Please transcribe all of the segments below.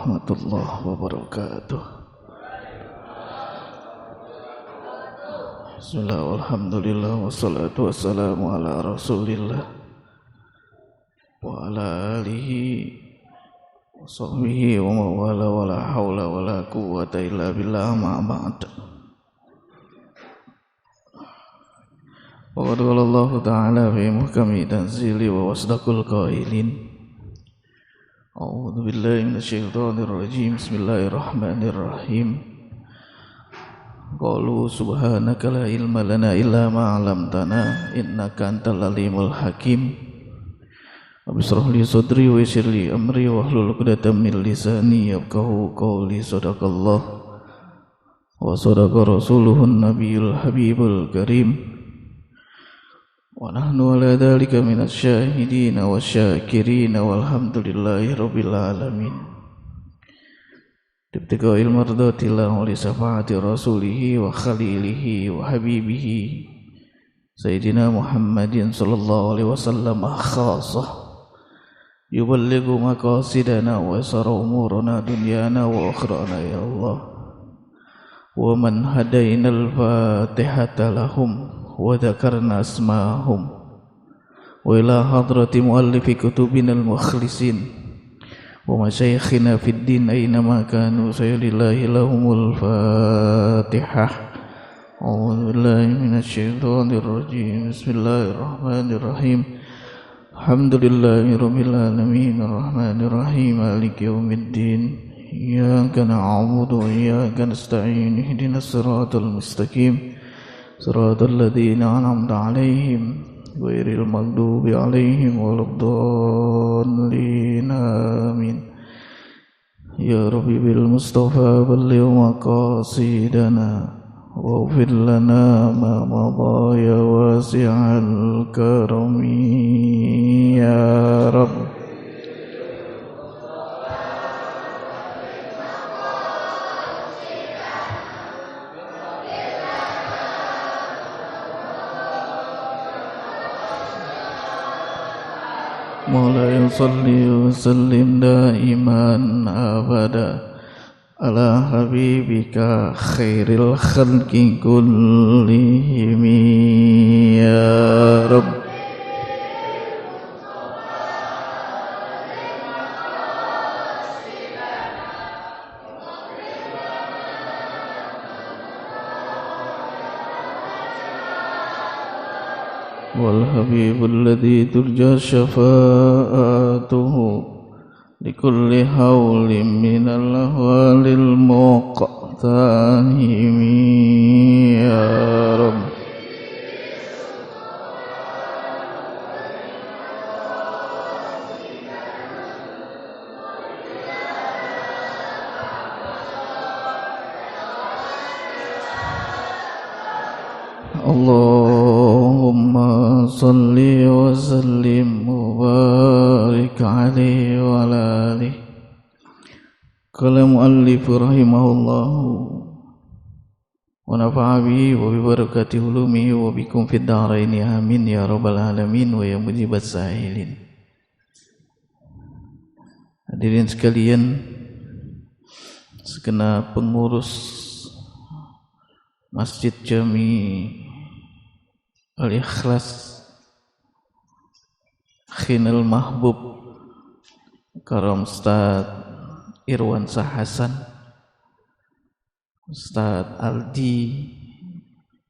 warahmatullahi wabarakatuh. Bismillah, alhamdulillah, wassalatu wassalamu ala rasulillah wa ala alihi wa sahbihi wa mawala wa la hawla wa la quwwata illa billah ma ba'd. Wa qad qala Allah ta'ala fi muhkami tanzili wa wasdaqul qailin. A'udzu billahi minasyaitonir rajim. Bismillahirrahmanirrahim. Qalu subhanaka la ilma lana illa ma 'allamtana innaka antal alimul hakim. Rabbi shrah li sadri wa yassir li amri wahlul 'uqdatam min lisani yafqahu qawli. Shadaqallah wa sadaqa rasuluhun nabiyul habibul karim. Wa nahnu ala dhalika minas syahidina wasyakirina walhamdulillahi rabbil alamin. Ibtiqa'il mardatillah wa li syafaati rasulihi wa khalilihi wa habibihi Sayyidina Muhammadin sallallahu alaihi wasallam khassah yuballighu maqasidana wa yasara umurana dunyana wa akhrana ya Allah. Wa man hadaina al-fatihata lahum wa dzakarna asma'ahum wa ila hadrati muallifi kutubina al-mukhlisin wa masyayikhina fid din aynama kanu sayyidillahi lahumul fatihah. A'udzu billahi minasyaitonir rajim. Bismillahirrahmanirrahim. Alhamdulillahi rabbil alamin arrahmanir rahim maliki yaumiddin. Iyyaka na'budu wa iyyaka nasta'in ihdinas siratal mustaqim siratal ladzina an'amta 'alaihim ghairil maghdubi 'alaihim waladdallin amin. Ya Rabbi bil Mustafa balligh maqasidana waghfir lana ma madha ya wasi'al karami ya Rabb. Maulaya salli wa sallim daiman abada ala habibika khairil khalqi kullihim ya Rabb. Wal habibul ladzi turja syafa'atuhu likulli hawlin minal ahwalil muqtahimi ya Rabb. Allahumma salli wa sallim wa barik alaihi wa ala alihi. Qala muallif rahimahullahu wa nafa'a bihi wa bi barakati ulumihi wa bikum fid dharaini amin ya rabbal alamin wa ya mujibas sa'ilin. Hadirin sekalian, segenap pengurus Masjid Jami Al-Ikhlas Khinal Mahbub Karam Ustaz Irwan Sahasan, Ustaz Aldi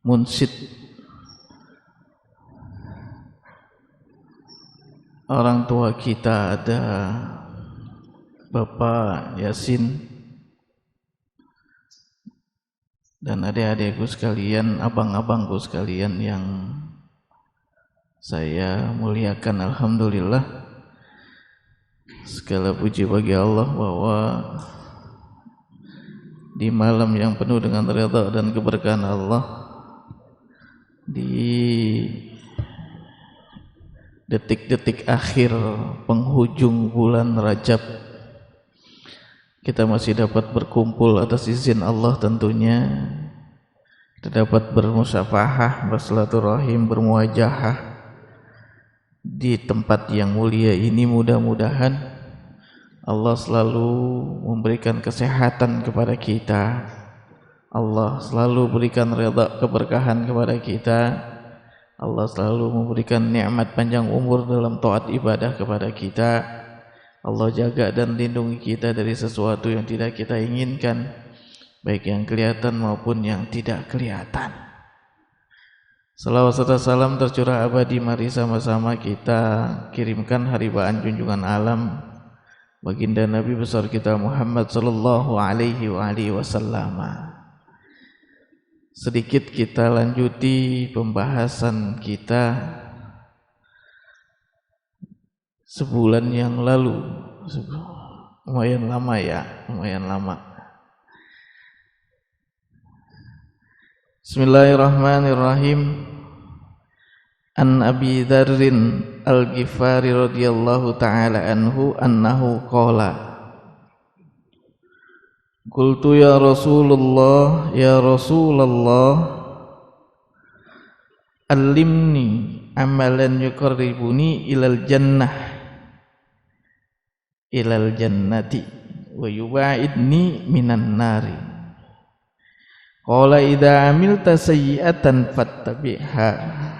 Munsid, orang tua kita ada Bapak Yasin, dan adik-adikku sekalian, abang-abangku sekalian yang saya muliakan. Alhamdulillah, segala puji bagi Allah bahwa di malam yang penuh dengan ridha dan keberkahan Allah, di detik-detik akhir penghujung bulan Rajab, kita masih dapat berkumpul atas izin Allah tentunya. Kita dapat bermusafahah, bersilaturahim, bermuajahah di tempat yang mulia ini. Mudah-mudahan Allah selalu memberikan kesehatan kepada kita. Allah selalu berikan redha keberkahan kepada kita. Allah selalu memberikan nikmat panjang umur dalam taat ibadah kepada kita. Allah jaga dan lindungi kita dari sesuatu yang tidak kita inginkan, baik yang kelihatan maupun yang tidak kelihatan. Salawat serta salam tercurah abadi, mari sama-sama kita kirimkan haribaan junjungan alam baginda Nabi besar kita Muhammad sallallahu alaihi wasallam. Sedikit kita lanjuti pembahasan kita sebulan yang lalu. Lumayan lama ya, lumayan lama. Bismillahirrahmanirrahim. An Abi Dzarrin Al-Ghifari radhiyallahu ta'ala anhu annahu qala Qultu ya Rasulullah allimni amalan yuqarribuni ilal jannati wa yubaidni minan nari. Qala idza amilta sayyi'atan fattabi'ha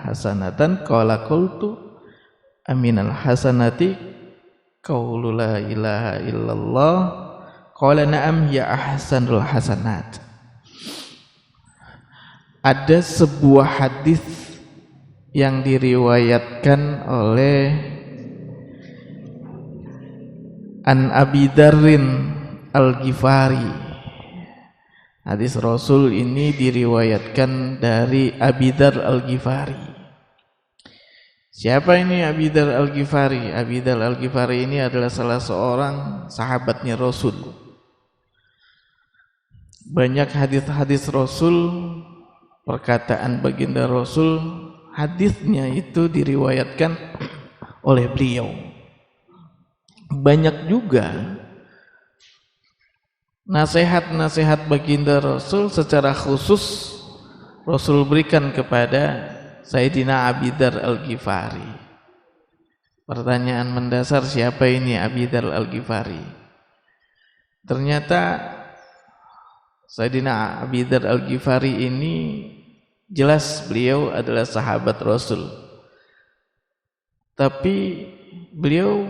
hasanatan. Qala qultu aminal hasanati qaulu la ilaha illallah. Qala na'am ya ahsanul hasanat. Ada sebuah hadis yang diriwayatkan oleh An Abi Dzarrin Al-Ghifari. Hadis Rasul ini diriwayatkan dari Abi Dzar Al-Ghifari. Siapa ini Abi Dzar Al-Ghifari? Abi Dzar Al-Ghifari ini adalah salah seorang sahabatnya Rasul. Banyak hadis-hadis Rasul, perkataan baginda Rasul, hadisnya itu diriwayatkan oleh beliau. Banyak juga nasihat-nasihat baginda Rasul secara khusus Rasul berikan kepada Sayyidina Abi Dzar Al-Ghifari. Pertanyaan mendasar, siapa ini Abi Dzar Al-Ghifari? Ternyata Sayyidina Abi Dzar Al-Ghifari ini jelas beliau adalah sahabat Rasul. Tapi beliau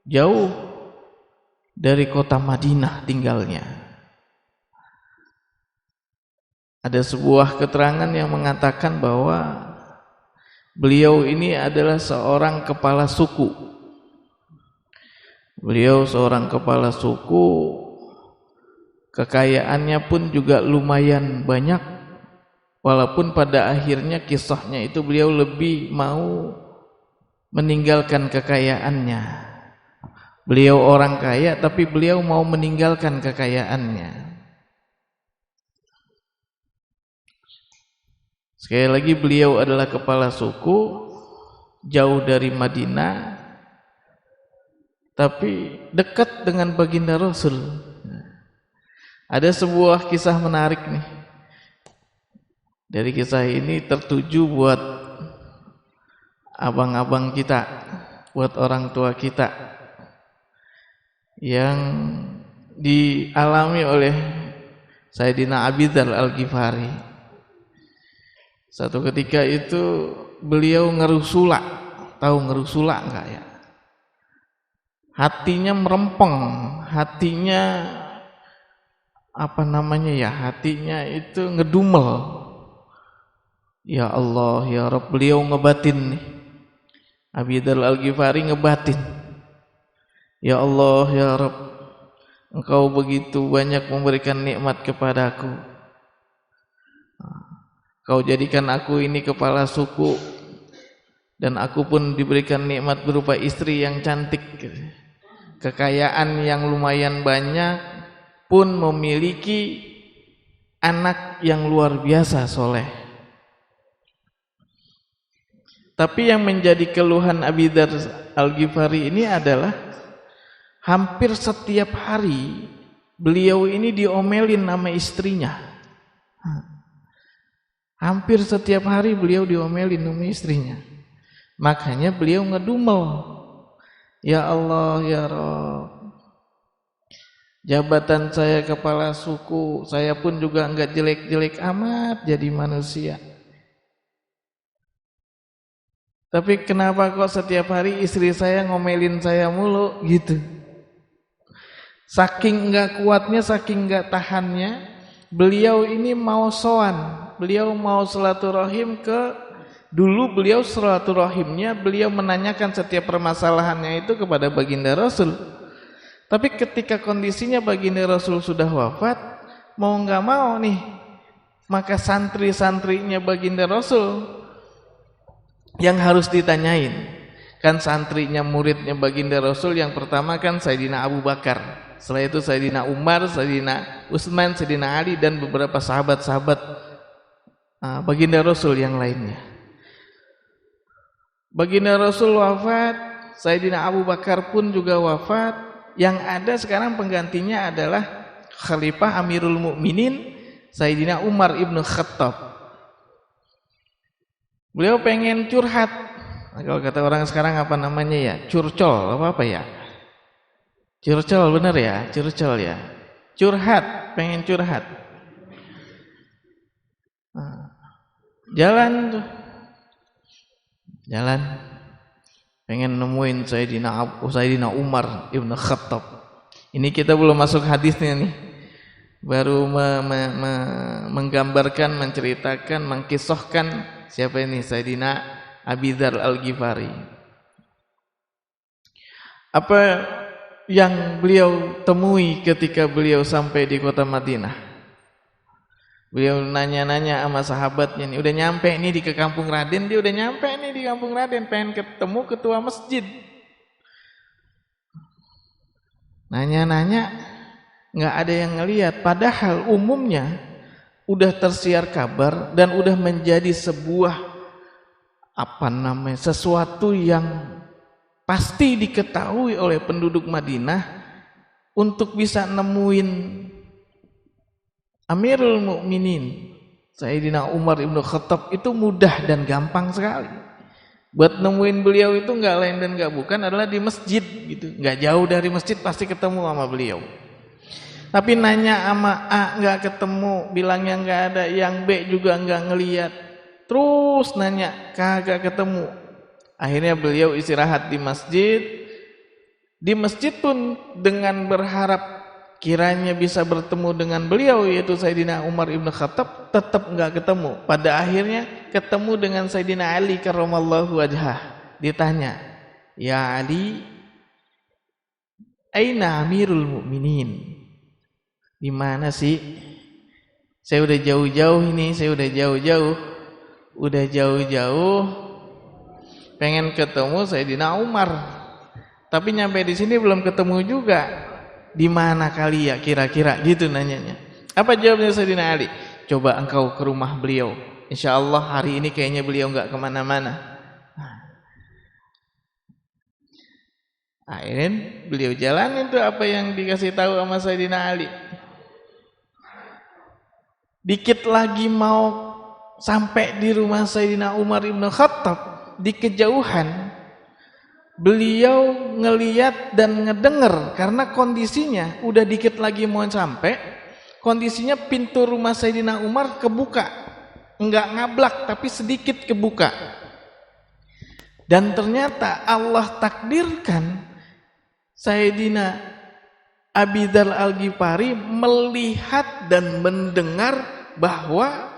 jauh dari kota Madinah tinggalnya. Ada sebuah keterangan yang mengatakan bahwa beliau ini adalah seorang kepala suku. Beliau seorang kepala suku, kekayaannya pun juga lumayan banyak, walaupun pada akhirnya kisahnya itu beliau lebih mau meninggalkan kekayaannya. Beliau orang kaya tapi beliau mau meninggalkan kekayaannya. Sekali lagi, beliau adalah kepala suku, jauh dari Madinah, tapi dekat dengan baginda Rasul. Ada sebuah kisah menarik nih. Dari kisah ini tertuju buat abang-abang kita, buat orang tua kita yang dialami oleh Sayyidina Abi Dzar Al-Ghifari. Satu ketika itu beliau ngerusula. Tahu ngerusula enggak ya? Hatinya merempeng, hatinya hatinya itu ngedumel. Ya Allah, ya Rabb, beliau ngebatin nih. Abi Dzar Al-Ghifari ngebatin. Ya Allah, ya Rabb, Engkau begitu banyak memberikan nikmat kepadaku. Kau jadikan aku ini kepala suku, dan aku pun diberikan nikmat berupa istri yang cantik, kekayaan yang lumayan banyak, pun memiliki anak yang luar biasa soleh. Tapi yang menjadi keluhan Abi Dzar Al-Ghifari ini adalah hampir setiap hari beliau ini diomelin sama istrinya. Hampir setiap hari beliau diomelin sama istrinya. Makanya beliau ngedumel. Ya Allah, ya Rabb, Jabatan saya kepala suku, saya pun juga enggak jelek-jelek amat jadi manusia. Tapi kenapa kok setiap hari istri saya ngomelin saya mulu gitu. Saking enggak kuatnya, saking enggak tahannya, beliau ini mau sowan, beliau mau silaturahim dulu beliau silaturahimnya, beliau menanyakan setiap permasalahannya itu kepada baginda Rasul. Tapi ketika kondisinya baginda Rasul sudah wafat, mau nggak mau nih, maka santri-santrinya baginda Rasul yang harus ditanyain. Kan santrinya, muridnya baginda Rasul yang pertama kan Sayyidina Abu Bakar, setelah itu Sayyidina Umar, Sayyidina Utsman, Sayyidina Ali, dan beberapa sahabat-sahabat baginda Rasul yang lainnya. Baginda Rasul wafat, Sayyidina Abu Bakar pun juga wafat. Yang ada sekarang penggantinya adalah Khalifah Amirul Mukminin Sayyidina Umar ibn Khattab. Beliau pengen curhat. Nah, kalau kata orang sekarang apa namanya ya? Curcol, apa ya? Curcol, bener ya? Curcol ya? Curhat, pengen curhat. Nah, jalan tuh. Jalan. Pengen nemuin Sayyidina Umar ibn Khattab. Ini kita belum masuk hadisnya nih. Baru menggambarkan, menceritakan, mengkisahkan siapa ini Sayyidina Abi Dzar Al-Ghifari. Apa yang beliau temui ketika beliau sampai di kota Madinah? Beliau nanya-nanya sama sahabatnya nih, udah nyampe nih di kampung Raden, dia udah nyampe nih di kampung Raden, pengen ketemu ketua masjid. Nanya-nanya, nggak ada yang ngelihat, padahal umumnya udah tersiar kabar dan udah menjadi sebuah sesuatu yang pasti diketahui oleh penduduk Madinah untuk bisa nemuin Amirul Mukminin Sayyidina Umar ibn Khattab itu mudah dan gampang sekali. Buat nemuin beliau itu nggak lain dan nggak bukan adalah di masjid gitu. Nggak jauh dari masjid pasti ketemu sama beliau. Tapi nanya sama A nggak ketemu, bilangnya nggak ada, yang B juga nggak ngelihat. Terus nanya kagak ketemu. Akhirnya beliau istirahat di masjid. Di masjid pun dengan berharap kiranya bisa bertemu dengan beliau, yaitu Sayyidina Umar ibn Khattab, tetap enggak ketemu. Pada akhirnya ketemu dengan Sayyidina Ali karramallahu wajhah. Ditanya, "Ya Ali, aina Amirul Mukminin?" Di mana sih? Saya udah jauh-jauh ini, udah jauh-jauh pengen ketemu Sayyidina Umar. Tapi nyampe di sini belum ketemu juga. Di mana kali ya kira-kira gitu nanyanya. Apa jawabnya Sayyidina Ali? Coba engkau ke rumah beliau. Insyaallah hari ini kayaknya beliau enggak kemana-mana. Akhirnya beliau jalanin tuh apa yang dikasih tahu sama Sayyidina Ali. Dikit lagi mau sampai di rumah Sayyidina Umar ibn Khattab, di kejauhan beliau ngeliat dan ngedenger karena kondisinya udah dikit lagi mau sampai, kondisinya pintu rumah Sayyidina Umar kebuka, enggak ngablak tapi sedikit kebuka. Dan ternyata Allah takdirkan Sayyidina Abi Dzar Al-Ghifari melihat dan mendengar bahwa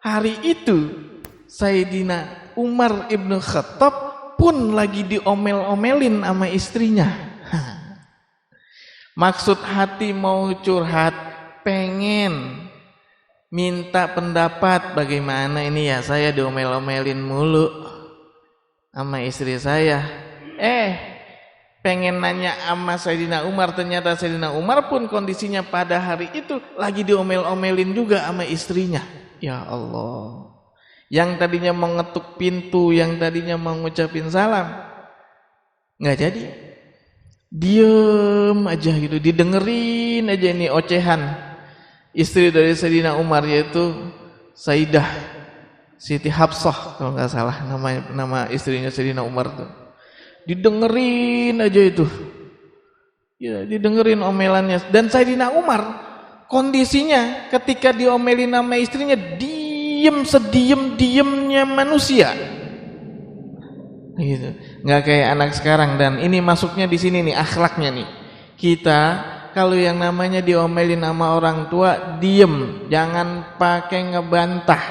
hari itu Sayyidina Umar ibn Khattab pun lagi diomel-omelin sama istrinya. Maksud hati mau curhat, pengen minta pendapat bagaimana ini ya, saya diomel-omelin mulu sama istri saya. Pengen nanya sama Sayyidina Umar, ternyata Sayyidina Umar pun kondisinya pada hari itu lagi diomel-omelin juga sama istrinya. Ya Allah. Yang tadinya mau ngetuk pintu, yang tadinya mau ngucapin salam, nggak jadi. Diem aja gitu, didengerin aja ini ocehan istri dari Sayyidina Umar, yaitu Sayyidah Siti Hafsah kalau nggak salah nama istrinya Sayyidina Umar tuh. Didengerin aja itu Ya, didengerin omelannya. Dan Sayyidina Umar kondisinya ketika diomelin sama istrinya diem sediem-diemnya manusia. Gitu. Nggak kayak anak sekarang. Dan ini masuknya di sini nih akhlaknya nih. Kita kalau yang namanya diomelin sama orang tua diem, jangan pakai ngebantah.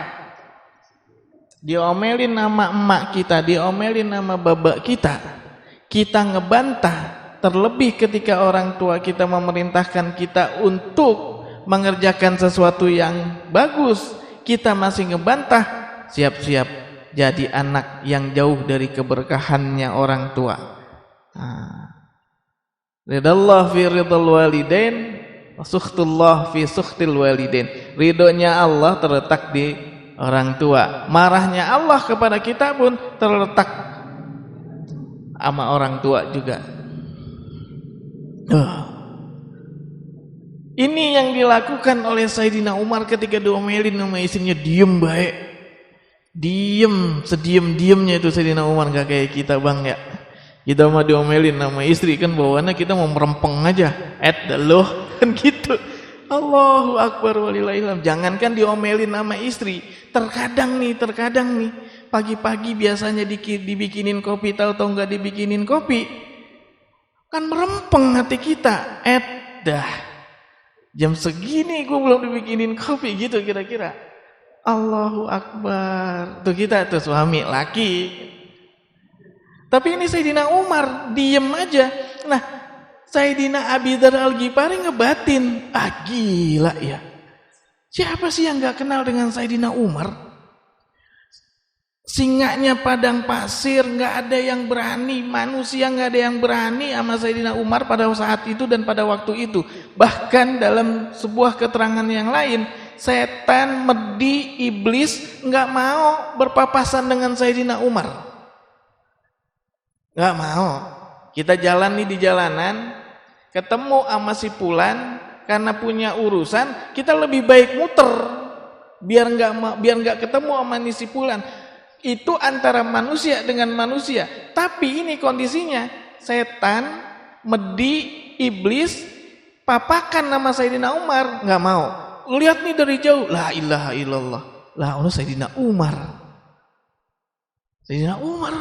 Diomelin sama emak kita, diomelin sama babak kita ngebantah. Terlebih ketika orang tua kita memerintahkan kita untuk mengerjakan sesuatu yang bagus, kita masih ngebantah, siap-siap jadi anak yang jauh dari keberkahannya orang tua. Ridallah fi ridal walidain, sukhtullah fi sukhtil walidain. Ridhonya Allah terletak di orang tua, marahnya Allah kepada kita pun terletak sama orang tua juga. Ini yang dilakukan oleh Sayyidina Umar ketika diomelin sama istrinya, diem baik, diem sediem-diemnya itu Sayyidina Umar. Gak kayak kita bang ya, kita mah diomelin sama istri kan bawaannya kita mau merempeng aja, loh kan gitu. Allahu Akbar walillahilhamd. Jangankan diomelin sama istri, terkadang nih pagi-pagi biasanya dibikinin kopi, tahu nggak dibikinin kopi kan merempeng hati kita. Dah jam segini gue belum dibikinin kopi gitu kira-kira. Allahu Akbar. Tuh kita tuh suami laki. Tapi ini Sayyidina Umar diem aja. Nah, Sayyidina Abi Dzar Al-Ghifari ngebatin, gila ya. Siapa sih yang gak kenal dengan Sayyidina Umar? Singanya padang pasir, gak ada yang berani, manusia gak ada yang berani sama Sayyidina Umar pada saat itu dan pada waktu itu. Bahkan dalam sebuah keterangan yang lain, setan, medi, iblis gak mau berpapasan dengan Sayyidina Umar. Gak mau. Kita jalan nih di jalanan, ketemu sama si Fulan, karena punya urusan, kita lebih baik muter biar nggak ketemu sama si Fulan. Itu antara manusia dengan manusia. Tapi ini kondisinya setan, medi, iblis papakan nama Sayyidina Umar, nggak mau. Lihat nih dari jauh, la ilaha illallah, lah Allah Sayyidina Umar. Sayyidina Umar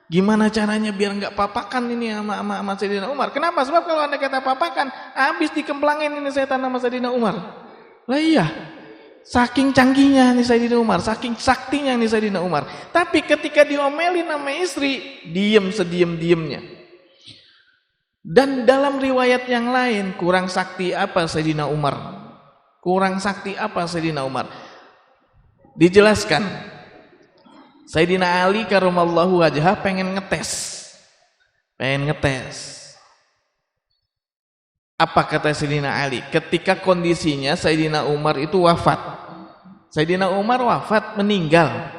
gimana caranya biar nggak papakan ini sama Sayyidina Umar? Kenapa? Sebab kalau ada kata papakan, habis dikemplangin ini setan sama Sayyidina Umar. Lah iya, saking canggihnya nih Sayyidina Umar, saking saktinya nih Sayyidina Umar. Tapi ketika diomelin sama istri, diem sediem-diemnya. Dan dalam riwayat yang lain, kurang sakti apa Sayyidina Umar? Kurang sakti apa Sayyidina Umar? Dijelaskan, Sayyidina Ali karramallahu wajhah pengen ngetes. Apa kata Sayyidina Ali? Ketika kondisinya Sayyidina Umar itu wafat. Sayyidina Umar wafat, meninggal.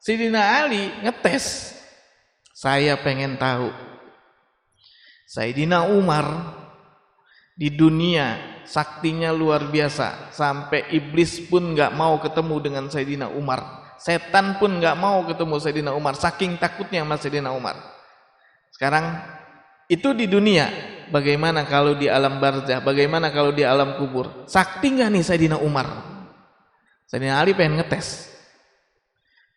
Sayyidina Ali ngetes. Saya pengen tahu. Sayyidina Umar di dunia saktinya luar biasa. Sampai iblis pun gak mau ketemu dengan Sayyidina Umar. Setan pun gak mau ketemu Sayyidina Umar. Saking takutnya sama Sayyidina Umar. Sekarang itu di dunia. Bagaimana kalau di alam barzah? Bagaimana kalau di alam kubur? Sakti nggak nih Sayyidina Umar? Sayyidina Ali pengen ngetes.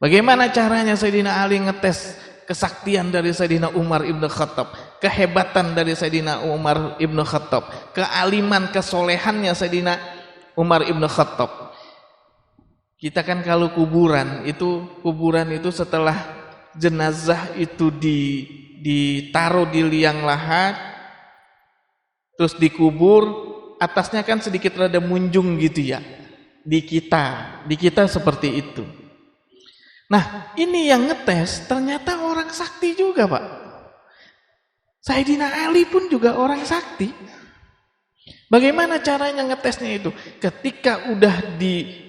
Bagaimana caranya Sayyidina Ali ngetes kesaktian dari Sayyidina Umar Ibn Khattab, kehebatan dari Sayyidina Umar Ibn Khattab, kealiman, kesolehannya Sayyidina Umar Ibn Khattab. Kita kan kalau kuburan itu setelah jenazah itu ditaruh di liang lahat, terus dikubur, atasnya kan sedikit rada munjung gitu ya. Di kita seperti itu. Nah, ini yang ngetes ternyata orang sakti juga, Pak. Sayyidina Ali pun juga orang sakti. Bagaimana caranya ngetesnya itu? Ketika udah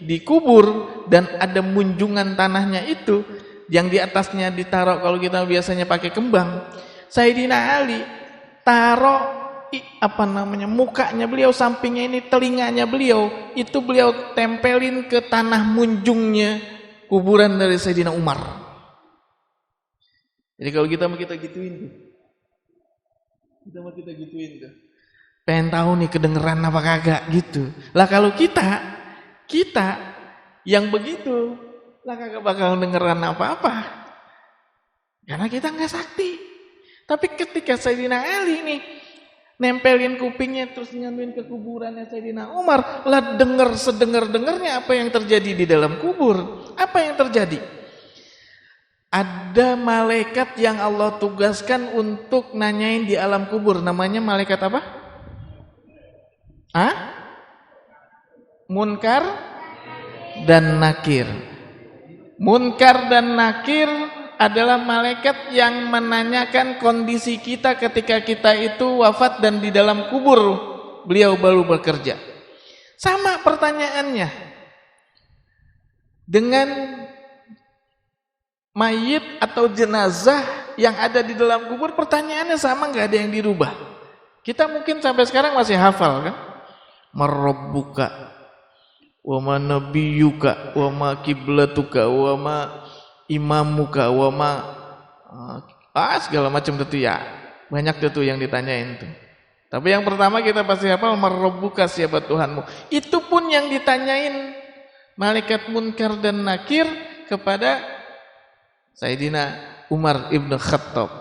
dikubur dan ada munjungan tanahnya itu, yang di atasnya ditaruh, kalau kita biasanya pakai kembang, Sayyidina Ali taruh mukanya beliau, sampingnya ini telinganya beliau, itu beliau tempelin ke tanah munjungnya kuburan dari Sayyidina Umar. Jadi kalau kita gituin, Kita mah kita gituin tuh. Pengen tahu nih kedengeran apa kagak gitu. Lah kalau kita yang begitu, lah kagak bakal dengeran apa-apa. Karena kita nggak sakti. Tapi ketika Sayyidina Ali nih nempelin kupingnya terus nyantuin ke kuburannya Sayyidina Umar, lah denger sedengar-dengarnya apa yang terjadi di dalam kubur. Apa yang terjadi? Ada malaikat yang Allah tugaskan untuk nanyain di alam kubur. Namanya malaikat apa? Munkar dan Nakir. Munkar dan Nakir adalah malaikat yang menanyakan kondisi kita ketika kita itu wafat dan di dalam kubur beliau baru bekerja. Sama pertanyaannya dengan mayit atau jenazah yang ada di dalam kubur, pertanyaannya sama, nggak ada yang dirubah. Kita mungkin sampai sekarang masih hafal kan? Marabbuka wa ma nabiyyuka wa ma kiblatuka wa ma imamuka wa ma segala macam itu ya. Banyak itu yang ditanyain tuh. Tapi yang pertama kita pasti hafal marabbuka, siapa Tuhanmu. Itu pun yang ditanyain malaikat Munkar dan Nakir kepada Sayyidina Umar ibn Khattab.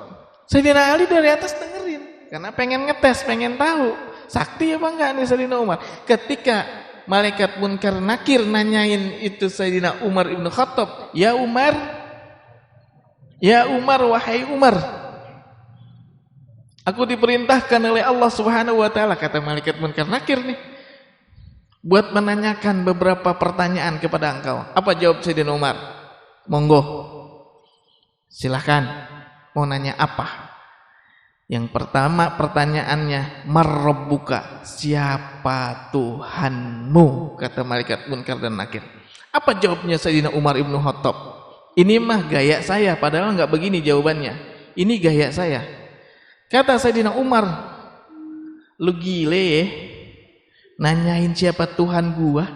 Sayyidina Ali dari atas dengerin karena pengen ngetes, pengen tahu sakti apa enggak nih Sayyidina Umar. Ketika malaikat Munkar Nakir nanyain itu Sayyidina Umar ibn Khattab, ya Umar, wahai Umar, aku diperintahkan oleh Allah Subhanahu wa taala, kata malaikat Munkar Nakir nih, buat menanyakan beberapa pertanyaan kepada engkau. Apa jawab Sayyidina Umar? Monggo, silahkan, mau nanya apa? Yang pertama pertanyaannya, marabbuka, siapa Tuhanmu? Kata malaikat Munkar dan Nakir. Apa jawabnya Sayyidina Umar ibn Khattab? Ini mah gaya saya, padahal nggak begini jawabannya. Ini gaya saya. Kata Sayyidina Umar, lu gile ya, nanyain siapa Tuhan gua?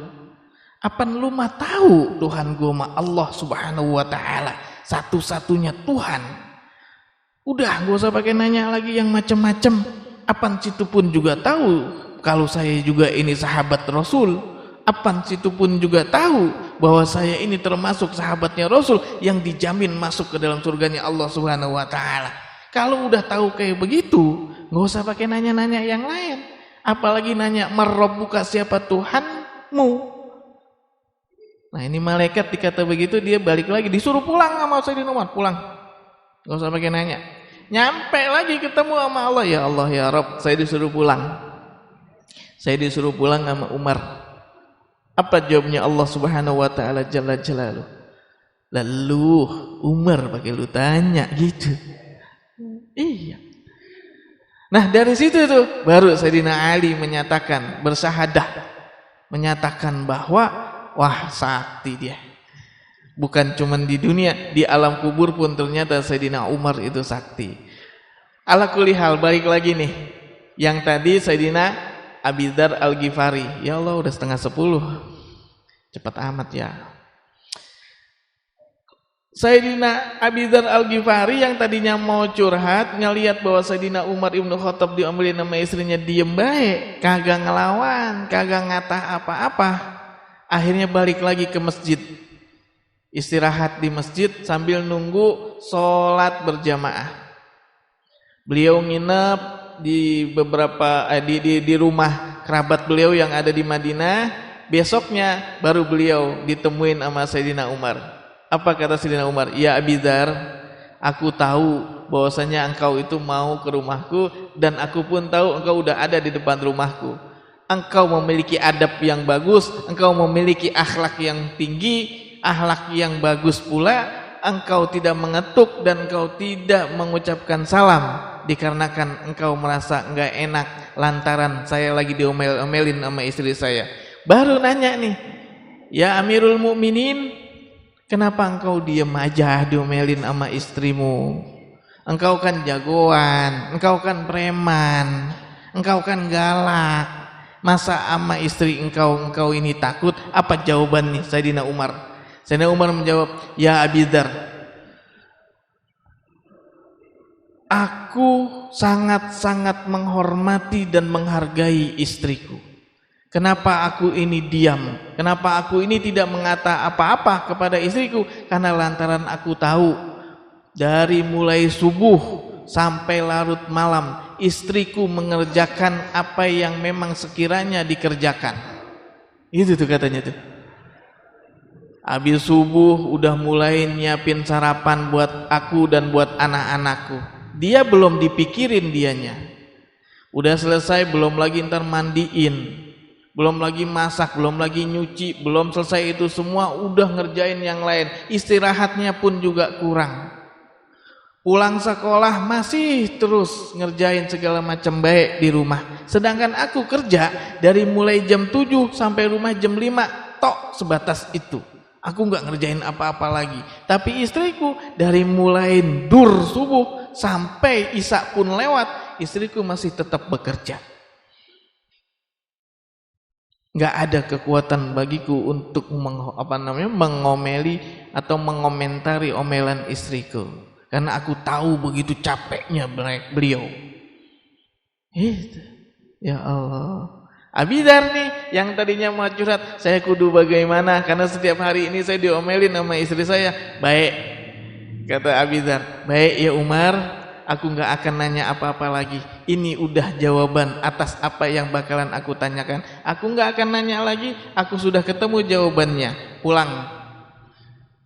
Apa lu mah tahu Tuhan gua mah Allah Subhanahu wa taala, satu-satunya Tuhan. Udah, gak usah pakai nanya lagi yang macam-macam. Apan situ pun juga tahu kalau saya juga ini sahabat Rasul. Apan situ pun juga tahu bahwa saya ini termasuk sahabatnya Rasul yang dijamin masuk ke dalam surganya Allah Subhanahu wa taala. Kalau udah tahu kayak begitu, gak usah pakai nanya-nanya yang lain. Apalagi nanya marabbuka, siapa Tuhanmu. Nah, ini malaikat dikata begitu, dia balik lagi, disuruh pulang sama Sayyidina Umar, pulang. Gak usah pakai nanya. Nyampe lagi ketemu sama Allah, ya Allah ya Rabb, saya disuruh pulang. Saya disuruh pulang sama Umar. Apa jawabnya Allah Subhanahu wa taala jalla jalaluh? Lalu Umar pakai lu tanya gitu. Iya. Nah, dari situ tuh baru Sayyidina Ali menyatakan, bersyahadah, menyatakan bahwa wah, sakti dia. Bukan cuma di dunia, di alam kubur pun ternyata Sayyidina Umar itu sakti. Ala kulli hal, balik lagi nih. Yang tadi Sayyidina Abi Dzar Al-Ghifari. Ya Allah, udah 9:30. Cepat amat ya. Sayyidina Abi Dzar Al-Ghifari yang tadinya mau curhat, ngelihat bahwa Sayyidina Umar ibn Khattab diomelin sama istrinya, diem baik, kagak ngelawan, kagak ngatah apa-apa. Akhirnya balik lagi ke masjid. Istirahat di masjid sambil nunggu sholat berjamaah. Beliau nginep di beberapa di rumah kerabat beliau yang ada di Madinah. Besoknya baru beliau ditemuin sama Sayyidina Umar. Apa kata Sayyidina Umar? Ya Abi Dzar, aku tahu bahwasanya engkau itu mau ke rumahku, dan aku pun tahu engkau udah ada di depan rumahku. Engkau memiliki adab yang bagus, engkau memiliki akhlak yang tinggi, akhlak yang bagus pula, engkau tidak mengetuk dan engkau tidak mengucapkan salam dikarenakan engkau merasa enggak enak lantaran saya lagi diomel-omelin sama istri saya. Baru nanya nih, ya Amirul Mukminin, kenapa engkau diem aja diomelin sama istrimu? Engkau kan jagoan, engkau kan preman, engkau kan galak. Masa sama istri engkau ini takut? Apa jawabannya Sayyidina Umar? Sayyidina Umar menjawab, ya Abi Dzar, aku sangat-sangat menghormati dan menghargai istriku. Kenapa aku ini diam? Kenapa aku ini tidak mengata apa-apa kepada istriku? Karena lantaran aku tahu dari mulai subuh sampai larut malam istriku mengerjakan apa yang memang sekiranya dikerjakan. Itu tuh katanya tuh. Habis subuh udah mulai nyiapin sarapan buat aku dan buat anak-anakku. Dia belum dipikirin dianya. Udah selesai belum lagi ntar mandiin, belum lagi masak, belum lagi nyuci, belum selesai itu semua udah ngerjain yang lain. Istirahatnya pun juga kurang. Pulang sekolah masih terus ngerjain segala macam baik di rumah. Sedangkan aku kerja dari mulai jam 7 sampai rumah jam 5 tok sebatas itu. Aku nggak ngerjain apa-apa lagi. Tapi istriku dari mulai dur subuh sampai isya pun lewat, istriku masih tetap bekerja. Nggak ada kekuatan bagiku untuk mengomeli atau mengomentari omelan istriku. Karena aku tahu begitu capeknya beliau. Ya Allah. Abi Dzar nih yang tadinya mau curhat, saya kudu bagaimana karena setiap hari ini saya diomelin sama istri saya. Baik, kata Abi Dzar, baik ya Umar, aku nggak akan nanya apa-apa lagi. Ini udah jawaban atas apa yang bakalan aku tanyakan. Aku nggak akan nanya lagi, aku sudah ketemu jawabannya. Pulang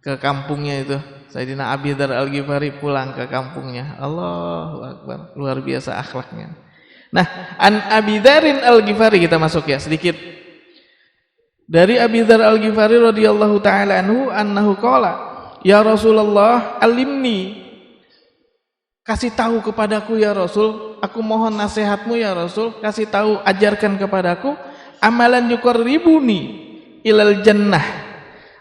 ke kampungnya itu, Sayyidina Abi Dzar Al-Ghifari pulang ke kampungnya. Allahu Akbar, luar biasa akhlaknya. Nah, an Abi Dzarin Al-Ghifari kita masuk ya sedikit. Dari Abi Dzar Al-Ghifari radhiyallahu taala anhu annahu qala, ya Rasulullah alimni. Kasih tahu kepadaku ya Rasul, aku mohon nasihatmu ya Rasul, kasih tahu, ajarkan kepadaku amalan yuqarribuni ilal jannah.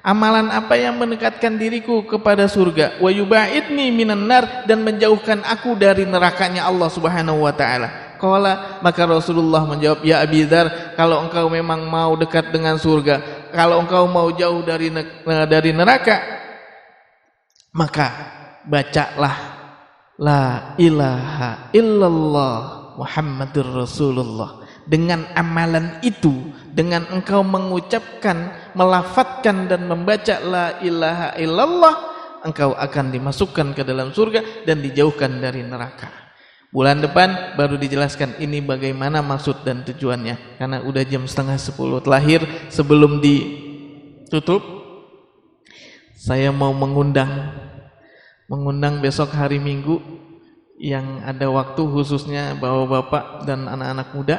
Amalan apa yang mendekatkan diriku kepada surga, wa yubaidni minan nar, dan menjauhkan aku dari nerakanya Allah Subhanahu wa taala. Qala, maka Rasulullah menjawab, ya Abi Dzar, kalau engkau memang mau dekat dengan surga, kalau engkau mau jauh dari neraka, maka bacalah la ilaha illallah Muhammadur Rasulullah. Dengan amalan itu, dengan engkau mengucapkan, melafadzkan dan membaca la ilaha illallah, engkau akan dimasukkan ke dalam surga dan dijauhkan dari neraka. Bulan depan baru dijelaskan ini bagaimana maksud dan tujuannya. Karena udah jam 9:30 terakhir, sebelum ditutup saya mau mengundang besok hari Minggu yang ada waktu khususnya bapak-bapak dan anak-anak muda.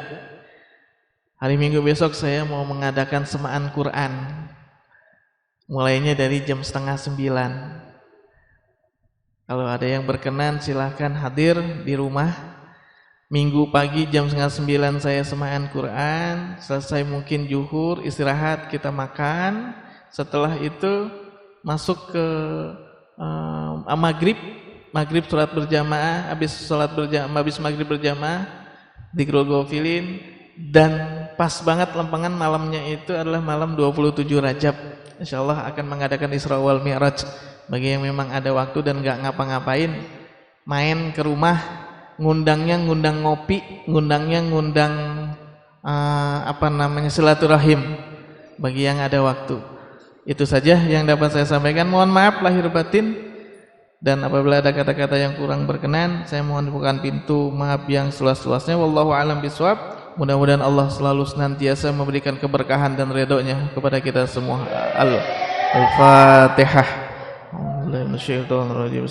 Hari Minggu besok saya mau mengadakan semaan Quran. Mulainya dari jam 8:30. Kalau ada yang berkenan silahkan hadir di rumah. Minggu pagi jam 8:30 saya semaan Quran. Selesai mungkin zuhur, istirahat, kita makan. Setelah itu masuk ke maghrib sholat berjamaah. Habis maghrib berjamaah di Grogofilin. Dan pas banget lempengan malamnya itu adalah malam 27 Rajab. Insyaallah akan mengadakan Isra wal Mi'raj. Bagi yang memang ada waktu dan gak ngapa-ngapain, main ke rumah, ngundangnya ngundang ngopi, ngundangnya ngundang silaturahim. Bagi yang ada waktu. Itu saja yang dapat saya sampaikan. Mohon maaf lahir batin, dan apabila ada kata-kata yang kurang berkenan, saya mohon dibukakan pintu maaf yang seluas-luasnya. Wallahu a'lam bishawab. Mudah-mudahan Allah selalu senantiasa memberikan keberkahan dan ridhonya kepada kita semua. Al-Fatihah. Bismillahirrahmanirrahim.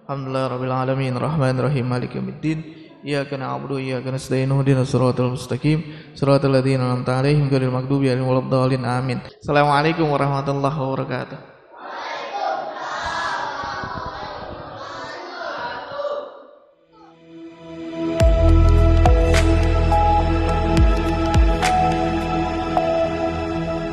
Alhamdulillahirabbil alamin, arrahmanirrahim, maliki yaumiddin. Iyyaka na'budu wa iyyaka nasta'in. Ihdinas siratal mustaqim, siratal ladzina an'amta 'alaihim ghairil maghdubi 'alaihim waladdallin. Amin. Assalamualaikum warahmatullahi wabarakatuh.